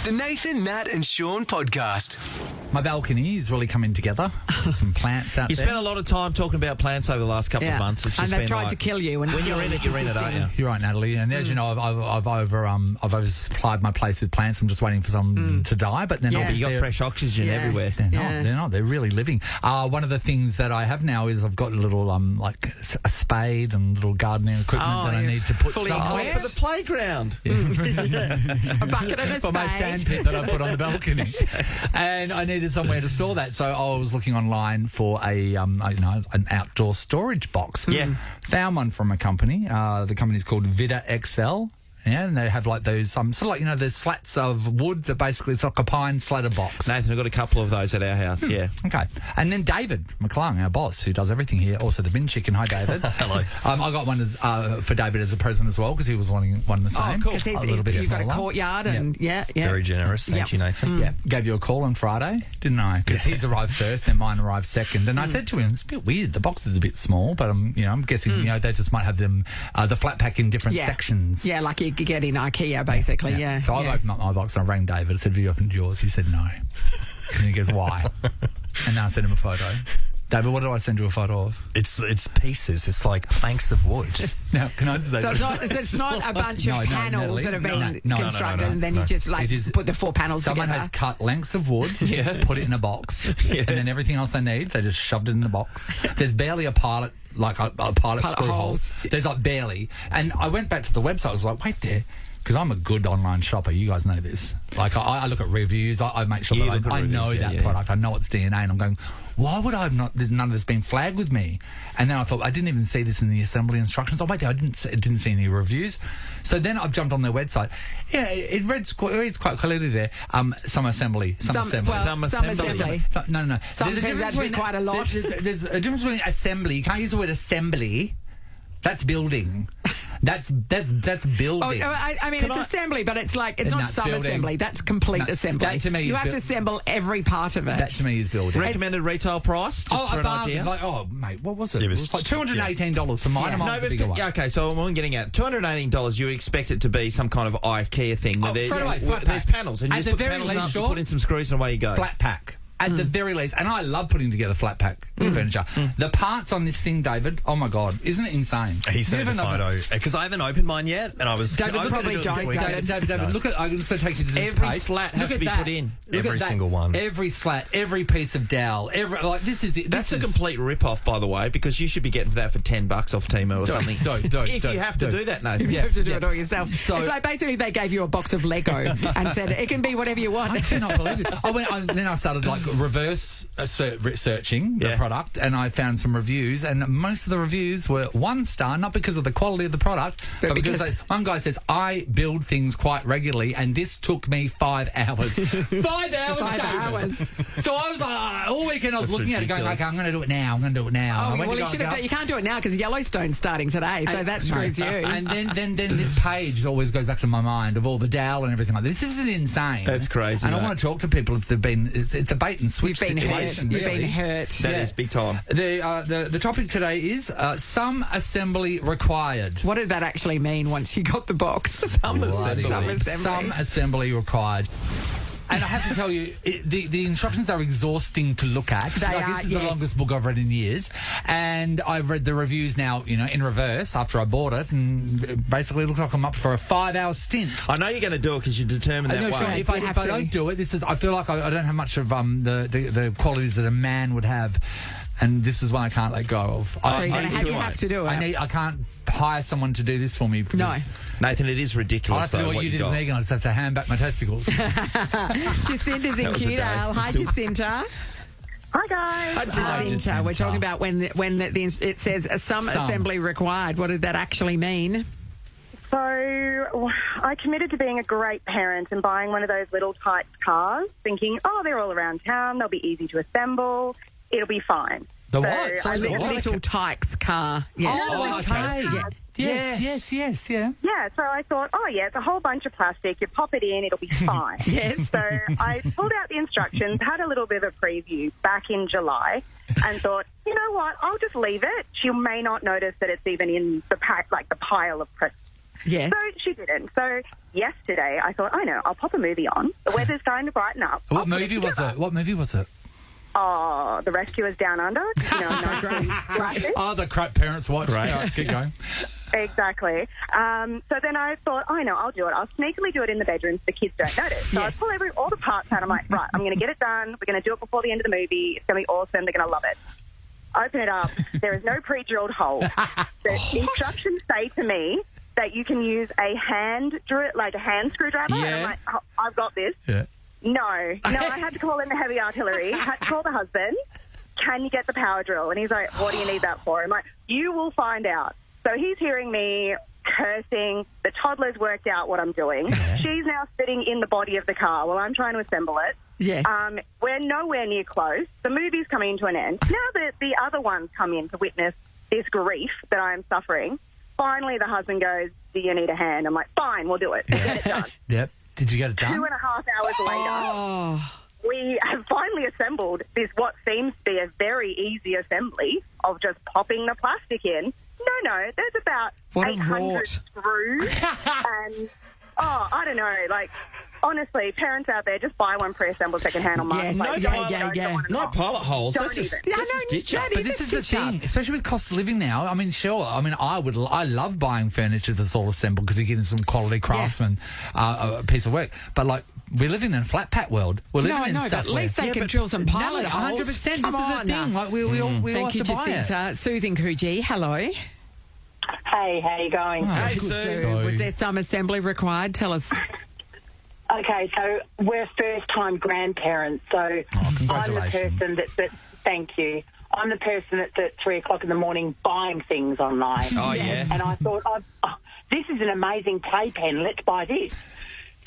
The Nathan, Nat and Shaun podcast. My balcony is really coming together. Some plants out You there. spent a lot of time talking about plants over the last couple of months. It's just and they've been tried like, to kill you. And when you're in it, aren't you? You're right, Natalie. And as you know, I've oversupplied my place with plants. I'm just waiting for some to die, but they're not. But you got fresh oxygen everywhere. They're not. They're really living. One of the things that I have now is I've got a little like a spade and little gardening equipment that I need to put fully some equipped. For the playground. a bucket and a for my spade. sandpit that I put on the balcony, and I needed somewhere to store that. So I was looking online for an outdoor storage box. Yeah. Found one from a company. The company's called Vida XL. Yeah, and they have like those sort of like those slats of wood that basically it's like a pine slatted box. Nathan, I've got a couple of those at our house. Yeah. Okay. And then David McClung, our boss, who does everything here, also the bin chicken. Hi, David. Hello. I got one for David as a present as well because he was wanting one the same. cool. Because A little bit you've got a smaller. courtyard and Very generous. Thank you, Nathan. Yeah, gave you a call on Friday, didn't I? Because he's arrived first, then mine arrived second. And I said to him, it's a bit weird. The box is a bit small, but I'm guessing they just might have them the flat pack in different sections. Yeah, like you get in IKEA, basically. Yeah. So I opened up my box and I rang David. I said, "Have you opened yours?" He said, "No." And he goes, "Why?" And then I sent him a photo. David, what did I send you a photo of? It's pieces. It's like planks of wood. Now, can I just say? So it's not a bunch of panels Natalie, that have been no, constructed no, and then you just put the four panels Someone together. has cut lengths of wood, put it in a box, and then everything else they need, they just shoved it in the box. There's barely a pilot, like a pilot screw hole. There's like barely. And I went back to the website. I was like, wait there. Because I'm a good online shopper. You guys know this. Like, I look at reviews. I make sure that I know that product. I know its DNA. And I'm going, why would I have not... There's none of this been flagged with me. And then I thought, I didn't even see this in the assembly instructions. Oh, wait there. I didn't see any reviews. So then I've jumped on their website. Yeah, it reads quite clearly there. Some assembly. Some assembly. Some assembly. No. Some turns out to be quite a lot. There's a difference between assembly. You can't use the word assembly. That's building. That's building. I mean, it's assembly, but it's like it's not some building. assembly. That's complete assembly. That to me you is have to assemble every part of it. That to me is building. Recommended retail price? Just for an idea? Mate, what was it? It was like $218 for mine. No, but okay, so what I'm getting at, $218, you expect it to be some kind of IKEA thing. Straight away, flat there's pack. panels, and you At just the put very panels least, up, you put in some screws, and away you go. Flat pack. At the very least, and I love putting together flat pack furniture. The parts on this thing, David, oh my God, isn't it insane? He sent me the photo because I haven't opened mine yet, and I was. David, I was probably gonna do it this weekend. David, look at. I'm going to take you to this Every page. slat has to be put in. Every single one. Every slat, every piece of dowel, this is it. That's a complete rip-off, by the way, because you should be getting that for $10 off Timo or something. If you have to do that, Nathan. You have to do it all yourself. So, it's like basically they gave you a box of Lego and said it can be whatever you want. I cannot believe it. Then I started like reverse searching the product, and I found some reviews, and most of the reviews were 1 star, not because of the quality of the product, but because one guy says, I build things quite regularly, and this took me 5 hours. 5 hours? 5 hours. So I was like, all weekend I was looking at it going, okay, I'm going to do it now. Oh, well, you can't do it now because Yellowstone's starting today, so that screws you. And then this page always goes back to my mind of all the dowel and everything like this. This is insane. That's crazy. And I want to talk to people if they've been. It's a bait and switch situation. You've been hurt. That is big time. The topic today is some assembly required. What did that actually mean once you got the box? Some assembly required. And I have to tell you, the instructions are exhausting to look at. This is the longest book I've read in years. And I've read the reviews now, in reverse after I bought it. And it basically looks like I'm up for a 5-hour stint. I know you're going to do it because you're determined that way. Sure, if I don't do it, I feel like I don't have much of the qualities that a man would have. And this is one I can't let go of. So you have to do it. I can't hire someone to do this for me. No. Nathan, it is ridiculous. I have to do what you did, Megan. I just have to hand back my testicles. Jacinta's in Cudale. Hi, Jacinta. Hi guys. Hi, Jacinta. We're talking about when it says some assembly required. What did that actually mean? So I committed to being a great parent and buying one of those little tight cars, thinking, they're all around town. They'll be easy to assemble. It'll be fine. The what? Sorry, the what? Little Tykes car. Yeah. Oh, okay. Yes. Yeah. Yeah, so I thought, it's a whole bunch of plastic. You pop it in, it'll be fine. Yes. So I pulled out the instructions, had a little bit of a preview back in July, and thought, you know what, I'll just leave it. She may not notice that it's even in the pack, like the pile of Yes. So she didn't. So yesterday I thought, I know, I'll pop a movie on. The weather's starting to brighten up. What movie was it? Oh, The Rescuers Down Under. You know, no great. Oh, the crap parents watch. Right. Right, keep going. Exactly. So then I thought, I know, I'll do it. I'll sneakily do it in the bedroom so the kids don't notice. So Yes. I pull all the parts out. I'm like, right, I'm going to get it done. We're going to do it before the end of the movie. It's going to be awesome. They're going to love it. Open it up. There is no pre-drilled hole. The instructions say to me that you can use a hand screwdriver. Yeah. And I'm like, oh, I've got this. Yeah. No, I had to call in the heavy artillery. I had to call the husband. Can you get the power drill? And he's like, what do you need that for? I'm like, you will find out. So he's hearing me cursing. The toddler's worked out what I'm doing. Yeah. She's now sitting in the body of the car while I'm trying to assemble it. Yes. We're nowhere near close. The movie's coming to an end. Now that the other ones come in to witness this grief that I'm suffering, finally the husband goes, do you need a hand? I'm like, fine, we'll do it. We'll get it done. Yep. Did you get it done? 2.5 hours later, we have finally assembled what seems to be a very easy assembly of just popping the plastic in. No, there's about 800 screws and, I don't know, like, honestly, parents out there, just buy one pre-assembled second-hand on Marketplace. No pilot holes. That's just stitch up. But this is the thing, especially with cost of living now. I mean, sure. I mean, I love buying furniture that's all assembled because you're getting some quality craftsman piece of work. But like, we're living in a flat pack world. We're living in stuff. But at least they can drill some pilot holes. 100%. This is the thing. Like, we all Thank have you, to buy Jacinta. Susan Coogee, hello. Hey, how you going? Hey, Good, Sue. Sue. Was there some assembly required? Tell us. Okay, so we're first-time grandparents, so I'm the congratulations. person that thank you. I'm the person that's at 3 o'clock in the morning buying things online. Oh, yeah. And I thought, this is an amazing playpen. Let's buy this.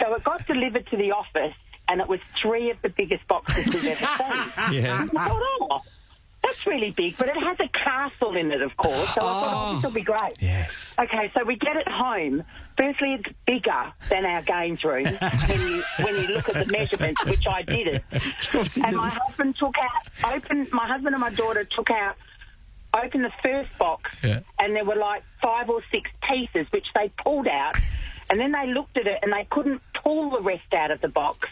So it got delivered to the office, and it was 3 of the biggest boxes we've ever seen. Yeah. I thought, that's really big, but it has a castle in it, of course. So I thought, this will be great. Yes. Okay, so we get it home. Firstly, it's bigger than our games room when you look at the measurements, which I did it. And my husband my husband and my daughter opened the first box, and there were like 5 or 6 pieces, which they pulled out, and then they looked at it and they couldn't pull the rest out of the box.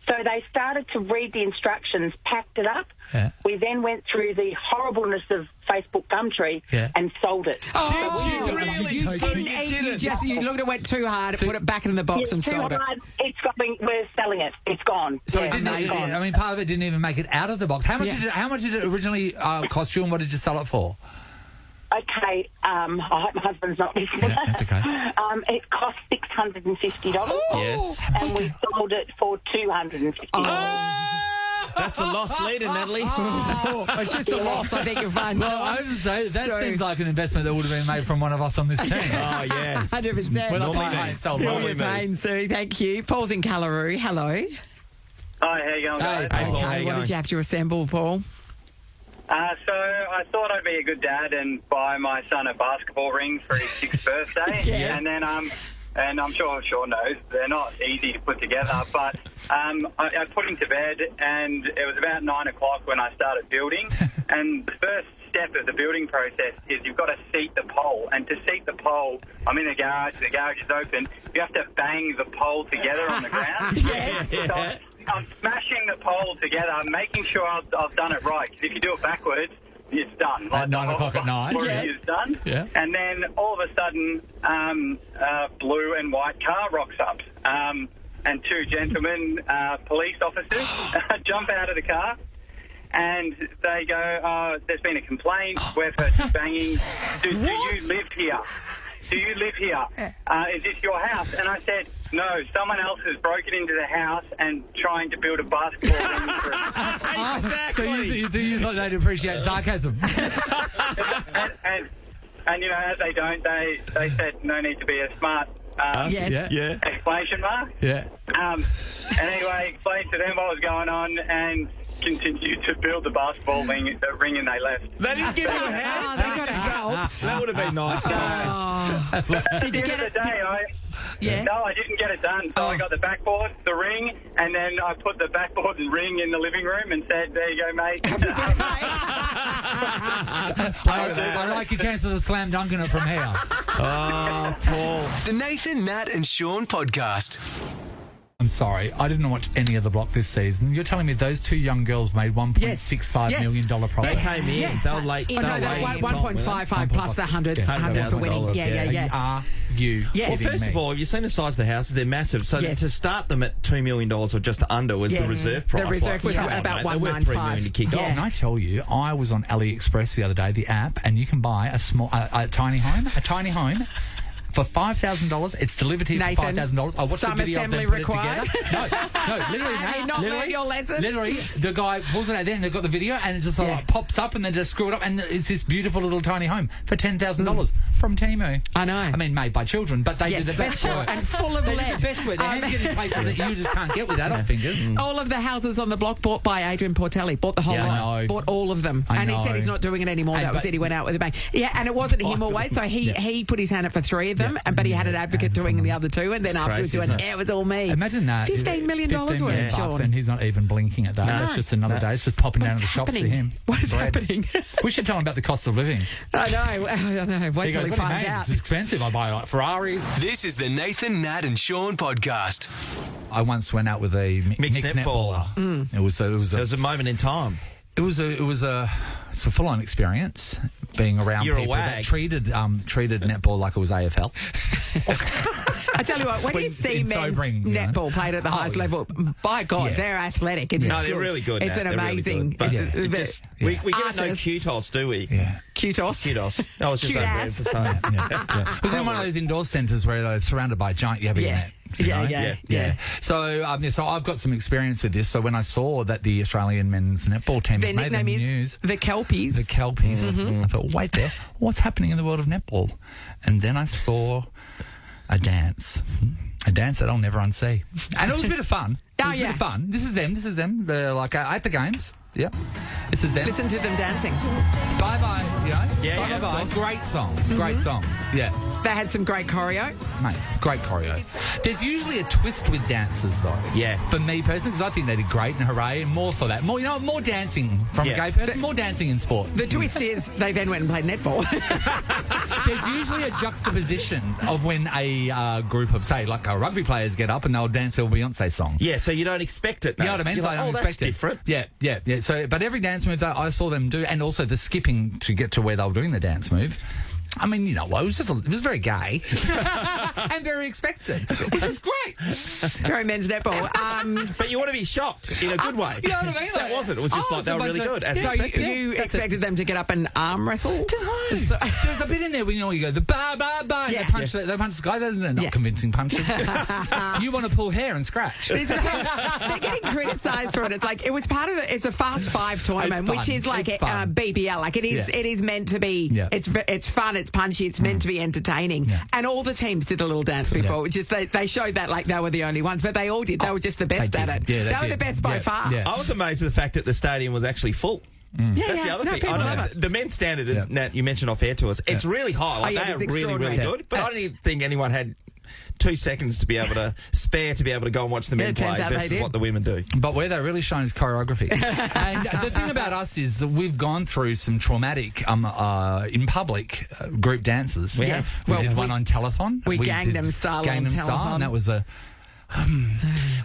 So they started to read the instructions, packed it up. Yeah. We then went through the horribleness of Facebook Gumtree and sold it. Oh, did you really? You didn't. You looked at it, went too hard, put it back in the box and sold it. We're selling it. It's gone. So yeah, it didn't. it's gone. I mean, part of it didn't even make it out of the box. How much did it originally cost you, and what did you sell it for? Okay, I hope my husband's not listening. Yeah, that's okay. It cost $650. Yes. And we sold it for $250. That's a loss leader, Natalie. It's just a loss, I think you'll find. Well, I would say that seems like an investment that would have been made from one of us on this team. Oh, yeah. 100%. We're not Normally buying me. sold Feel normally your me. pain, Sue. Thank you. Paul's in Callaroo. Hello. Hi, how you going, guys? Hey, Paul, how Okay, you what going? did you have to assemble, Paul? So I thought I'd be a good dad and buy my son a basketball ring for his 6th birthday. Yeah. And then, and I'm sure Sean knows, they're not easy to put together, but I put him to bed, and it was about 9 o'clock when I started building. And the first step of the building process is you've got to seat the pole. And to seat the pole, I'm in the garage is open, you have to bang the pole together on the ground. So I'm smashing the pole together, making sure I've done it right. Because if you do it backwards, it's done. At 9 o'clock at night. It's done. Yeah. And then all of a sudden, a blue and white car rocks up. And 2 gentlemen, police officers, jump out of the car. And they go, there's been a complaint. We've heard banging. Do you live here? Do you live here? Is this your house? And I said, no, someone else has broken into the house and trying to build a basketball ring for us. Exactly. So you thought they'd appreciate sarcasm. and you know, as they don't, they said no need to be a smart Yeah. exclamation mark. Yeah. And anyway, explained to them what was going on and continued to build the basketball ring and they left. They didn't give you a hand. They got to help. That would have been nice. Did you get it? Yeah. No, I didn't get it done. So I got the backboard, the ring, and then I put the backboard and ring in the living room and said, there you go, mate. I like your chances of slam dunking it from here. Oh, Paul. The Nathan, Nat and Shaun podcast. I'm sorry, I didn't watch any of the block this season. You're telling me those two young girls made $1.65 million profit? They came in. Yes. They were late. No, 1.55 plus the 100 for winning. $100,000, Yeah. Are you Yes. Well, kidding first me? of all, have you seen the size of the houses? They're massive. So to start them at $2 million or just under was the reserve price. The reserve was come on, about mate, they're worth $3 million to kick off. Can I tell you, I was on AliExpress the other day, the app, and you can buy a tiny home for $5,000. It's delivered here for $5,000. I watched the video of them put it together. No, literally, mate. Not learn your lesson. Literally, the guy pulls it out there and they've got the video and it just like pops up and then just screw it up and it's this beautiful little tiny home for $10,000 from Temu. I know. I mean, made by children, but they did the best work. And full of They lead. did the best work. They're getting places that you just can't get with adult fingers. All of the houses on the block bought by Adrian Portelli. Bought the whole Yeah, I lot. know. Bought all of them. I And he said know. he's not doing it anymore. And That was but- it. He went out with a bang. Yeah, and it wasn't him always. So he put his hand up for 3 of them, but he had an advocate doing the other 2, and then afterwards crazy, doing, isn't it was all me. Imagine that. $15 million $15 million worth, Shaun. and he's not even blinking at that. That's just another day. It's just popping down to the shops for him. What is happening? We should tell him about the cost of living. I know. Wait He till goes, he what do you finds mean? out. It's expensive. I buy like Ferraris. This is the Nathan, Nat and Shaun podcast. I once went out with a mixed netballer. It was There was a moment in time. it's a full-on experience being around You're a people that wag. treated netball like it was AFL. I tell you what, when you see it's men's sobering, you know. netball played at the highest level, by God, they're athletic. And No, it's they're good. really good. It's Nat. an They're really amazing. good. But Yeah. we give it no Artists. Q-toss, do we? Yeah. Q-toss. Q-toss. I was just Cute over ass. there for saying. Yeah. It was in one of those indoor centres where they're surrounded by a giant yabby Yeah. net. you know? Yeah. So I've got some experience with this. So when I saw that the Australian men's netball team Their had made the nickname is news, the Kelpies. the Kelpies, I thought, wait there, what's happening in the world of netball? And then I saw a dance that I'll never unsee, and it was a bit of fun. It was a bit of fun. This is them. They're like at the games. Yep. This is them. Listen to them dancing. Bye bye. You know. Yeah, Bye yeah. bye. Great song. Great song. Yeah. They had some great choreo. Mate, great choreo. There's usually a twist with dancers, though. Yeah. For me personally, because I think they did great and hooray, and more for that. More dancing from a gay person. More dancing in sport. The twist is they then went and played netball. There's usually a juxtaposition of when a group of, say, like rugby players get up and they'll dance to a Beyonce song. Yeah, so you don't expect it. You know what I mean? You're like, They don't that's expect it. different. Yeah. So, but every dance move that I saw them do, and also the skipping to get to where they were doing the dance move. I mean, you know, it was very gay and very expected, which is great. Very men's netball. But you want to be shocked in a good way. You know what I mean? That wasn't. It was just like they were really good. As So expected. you expected them to get up and arm wrestle? No. So- There's a bit in there where you go the ba ba ba. And Yeah. they punch the guy. They're not convincing punches. You want to pull hair and scratch. They're getting criticised for it. It's like it was part of it's a Fast Five tournament, It's which fun. is like It's fun. BBL. Like it is. Yeah. It is meant to be. Yeah. It's fun. It's punchy. It's meant to be entertaining. Yeah. And all the teams did a little dance before, which is they showed that like they were the only ones, but they all did. They were just the best They at did. it. Yeah, they were did. the best by Yeah. far. Yeah. I was amazed at the fact that the stadium was actually full. Yeah, That's the other thing. people I know love it. the men's standard is, Yeah. Nat, you mentioned off air to us, it's really high. Like, yeah, they are it's really, really extraordinary. good. But I don't think anyone had 2 seconds to be able to spare to be able to go and watch the men it turns play out they versus did. what the women do. But where they really shine is choreography. And the thing about us is that we've gone through some traumatic, in public, group dances. We Yes. have. We Well, did one on telethon. we did Gangnam Style on Gangnam Style, telethon. and that was a...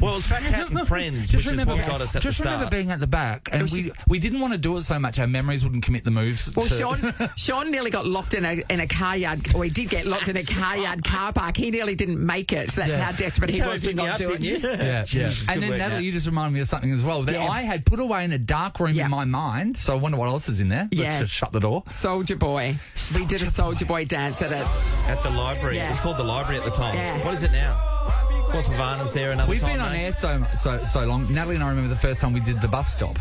Well, it was Fat Cat and Friends, which is what got us at the Just remember start. being at the back, and we didn't want to do it so much. Our memories wouldn't commit the moves. Well, to- Sean nearly got locked in a car yard, or he did get locked in a car yard car park. He nearly didn't make it. So that's how desperate he was to not do it. Yeah. Jesus, And good then, work, Natalie, Nat. you just reminded me of something as well that Yeah. I had put away in a dark room Yeah. in my mind. So I wonder what else is in there. Yeah. Let's just shut the door. Soldier Boy. We did a Soldier Boy dance at it. At the library. Yeah. It was called the library at the time. Yeah. What is it now? Of course, Havana's there another We've time. been on mate. air so long. Natalie and I remember the first time we did the bus stop.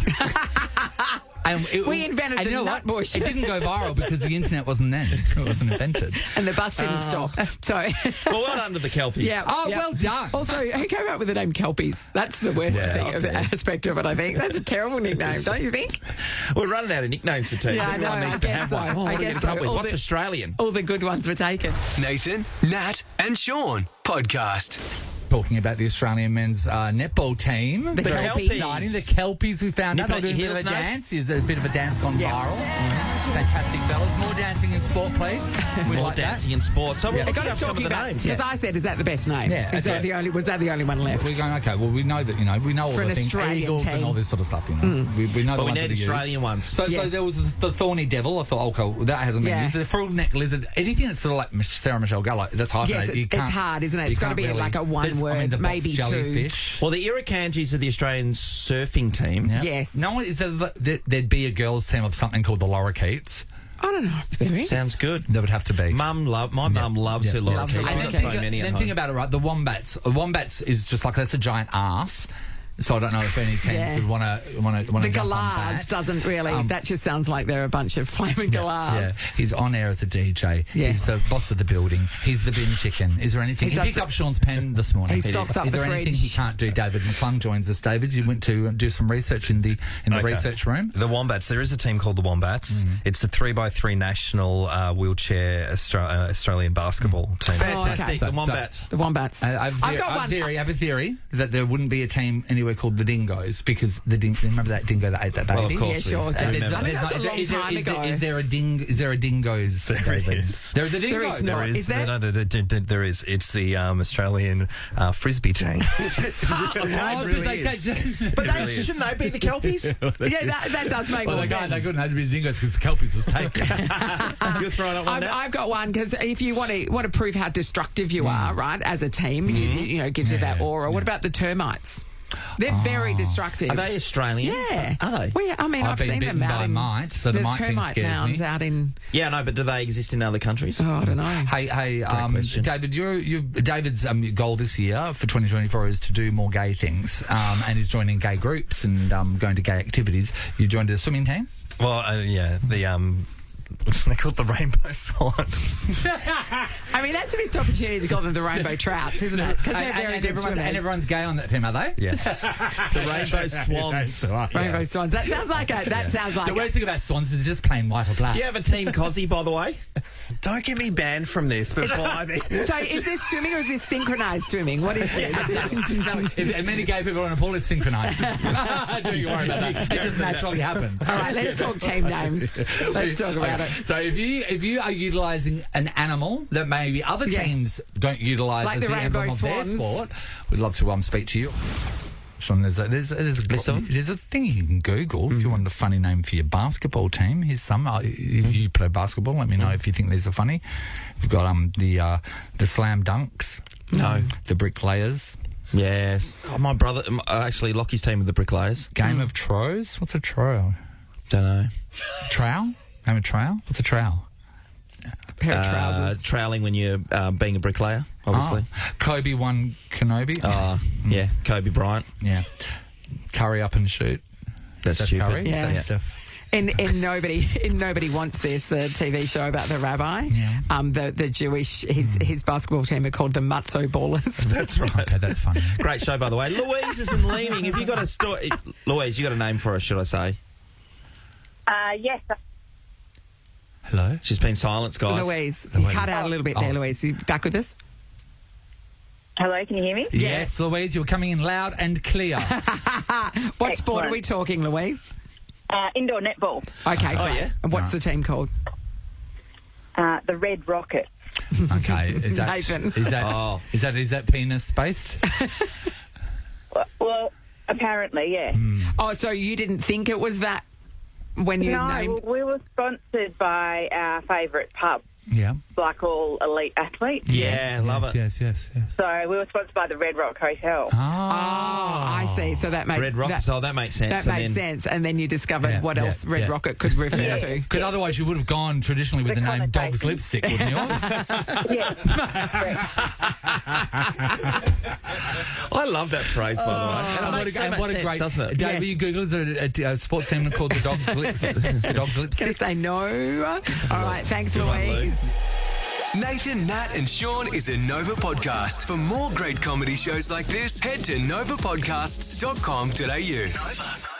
We invented the nut bush. It didn't go viral because the internet wasn't then. It wasn't invented. And the bus didn't stop. So, well done to the Kelpies. Yeah. Oh, well done. Also, who came up with the name Kelpies? That's the worst aspect of it, I think. That's a terrible nickname, don't you think? We're running out of nicknames for teams. Yeah, I know. Everyone needs to have one. Oh, what are we going to come up with? What's Australian? All the good ones were taken. Nathan, Nat, and Sean podcast. Talking about the Australian men's netball team. The Kelpies. The Kelpies we found out. They're doing a bit of a dance. Is a bit of a dance gone viral. Fantastic fellas. More dancing in sport, please. We More like dancing in sport. So we're looking up some of the names. Because I said, is that the best name? Yeah. Was that the only one left? We're going, okay, well, we know that, we know all For the an things, Australian Eagles team. and all this sort of stuff, We know But the we ones need that are Australian used. ones. So there was the thorny devil. I thought, okay, well, that hasn't been used. The frog-neck lizard. Anything that's sort of like Sarah Michelle Gellar, that's hyphenated. Yes, it's hard, isn't it? It's got to be like a one word, maybe two. Jellyfish. Well, the Irukandjis are the Australian surfing team. Yeah. Yes. No, is there'd be a girls' team of something called the Lorikeets. I don't know if there is. Sounds good. There would have to be. My mum loves her lorikeets. And I've got so many at home. think about it, right? The wombats. The wombats is just like that's a giant arse. So I don't know if any teams would want to The jump on galahs that. doesn't really. That just sounds like they're a bunch of flaming galahs. Yeah, he's on air as a DJ. Yeah. He's the boss of the building. He's the bin chicken. Is there anything? He picked up Sean's pen this morning. He stocks up Is the there anything fridge. he can't do? David McClung joins us. David, you went to do some research in the research room. The Wombats. There is a team called the Wombats. It's the 3x3 national wheelchair Australian basketball team. Fantastic. Okay. The Wombats. The Wombats. I've got one. I have a theory that there wouldn't be a team anywhere called the Dingoes because remember that dingo that ate that baby? Well, of course. Yeah, sure. I mean, that's a long time ago. Is there a dingoes? There is. There's a dingo. There is not. Is there? No, there is. It's the Australian frisbee team. But shouldn't they be the Kelpies? Yeah, that does make more sense. They couldn't have to be the dingoes because the Kelpies was taken. You're throwing up one now? I've got one because if you want to prove how destructive you are, right, as a team, you gives you that aura. What about the termites? They're very destructive. Are they Australian? Yeah. Are they? Well, yeah, I mean, I've been seen bitten them out by in mite, so the mite thing termite scares mounds me. out in. Yeah, no, but do they exist in other countries? Oh, I don't know. Hey, question. David, David's goal this year for 2024 is to do more gay things, and he's joining gay groups and going to gay activities. You joined a swimming team? Well, they're called the Rainbow Swans. I mean, that's a missed opportunity to call them the Rainbow Trouts, isn't it? Because they're very good swimmers. And everyone's gay on that team, are they? Yes. The Rainbow Swans. Rainbow Swans. That sounds like The worst thing about swans is just plain white or black. Do you have a team Cozzy, by the way? Don't get me banned from this before I... So is this swimming or is this synchronised swimming? What is this? If many gay people are on a pool, it's synchronised. Don't you worry about that. It just naturally happens. All right, let's talk team names. Let's talk about it. So if you are utilising an animal that maybe other teams don't utilise Like as the the Rainbow emblem of their Swans. sport, we'd love to speak to you. Sean, there's a thing you can Google if you want a funny name for your basketball team. Here's some. If you play basketball, let me know if you think these are funny. We've got the Slam Dunks. No. The Bricklayers. Yes. Oh, my brother, actually, Lockie's team of the Bricklayers. Game of Trows. What's a trow? Don't know. Trowel? Game of trowel? What's a trowel? Pair of trousers. Troweling when you're being a bricklayer, obviously. Kobe won Kenobi. Yeah, Kobe Bryant. Yeah. Curry up and shoot. That's Steph stupid. Curry. Yeah. Steph. In Nobody Wants This, the TV show about the rabbi, the Jewish, his basketball team are called the Matzo Ballers. That's right. Okay, that's funny. Great show, by the way. Louise is in Leeming. Have you got a story? Louise, you got a name for us, should I say? Yes. Hello? She's been silenced, guys. Louise, you cut out a little bit there, Louise. You back with us? Hello, can you hear me? Yes, Louise, you're coming in loud and clear. What sport are we talking, Louise? Indoor netball. Okay. Oh, yeah? And what's the team called? The Red Rocket. Okay, is that Nathan. is that penis based? Well, apparently, yeah. Oh, so you didn't think it was that when you named? No, we were sponsored by our favourite pub, Yeah. like all elite athletes. Yeah, love it. Yes. So we were sponsored by the Red Rock Hotel. Oh, I see. So that made Red Rocket. So that makes sense. That made sense. And then you discovered what else Red Rocket could refer to. Because otherwise you would have gone traditionally with the name Dog's Lipstick, wouldn't you? I love that phrase, by the way. And what a great, doesn't it? Dave, you Google, is there a sports team called the Dog's Lipstick? The Dog's Lipstick. Going to say no. All right, thanks, Louise. Nathan, Nat and Sean is a Nova podcast. For more great comedy shows like this, head to novapodcasts.com.au. Nova.